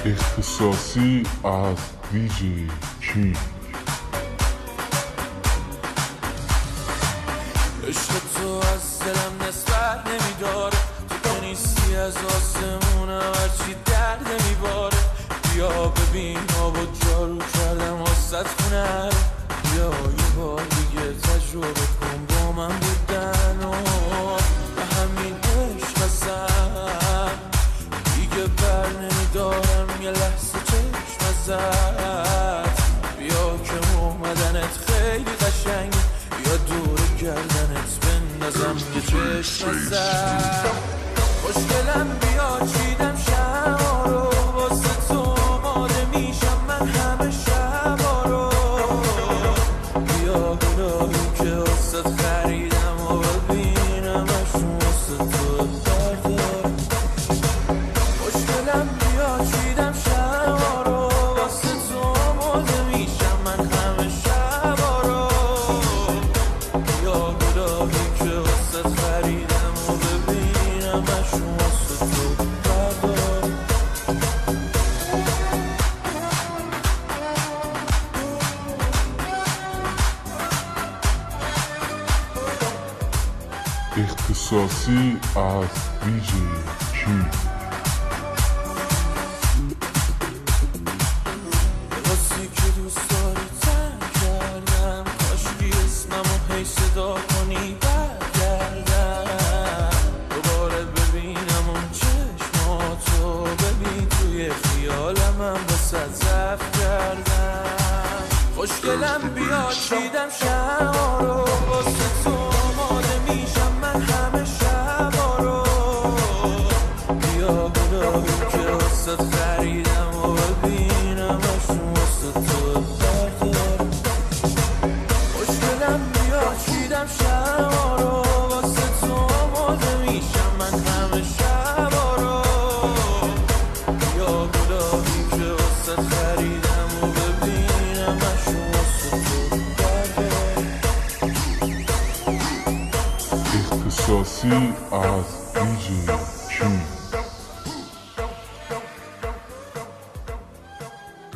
اختصاصی از دیجی کینگ. عشق تو از دلم نسبت نمیداره، تو که نیستی از آسمونم هرچی درد نمیباره. بیا ببین آب و جارو کردم واسط خونه رو، بیا یه بار دیگه تجربه کن با من بودن و به همین عشق ازم دیگه بر نمیدارم یه لحظه چشم ازت. بیا که اومدنت خیلی قشنگه، بیا دور گردنت بندازم یه چشم ازت. خوشگلم بیا چیدم شما رو واسه تو آماده میشم من همه شبا رو. بیا گلایی که واسه خریدم و ببینمشون واسه تو بردار. خوشگلم بیا چیدم شما رو واسه تو آماده میشم من همه شبا رو. بیا گلایی که واسه خریدم و ببینمشون واسه تو بردار. اختصاصی از دیجی کینگ. راستی که دوست داری تنگ کردم، کاشکی اسممو هی صدا کنی برگردم. دوباره ببینم اون چشماتو، ببین توی خیالم هم واسه ضعف کردم. خوشگلم بیا چیدم شما رو واسه تو آماده میشم من همه شبا رو. بیا گلایی که واسه خریدم و ببینمشون واسه تو بردار. خوشگلم بیا چیدم شما رو واسه تو آماده میشم من همه شبا رو. بیا گلایی که واسه خریدم و ببینمشون واسه تو بردار. اختصاصی از دیجی کینگ.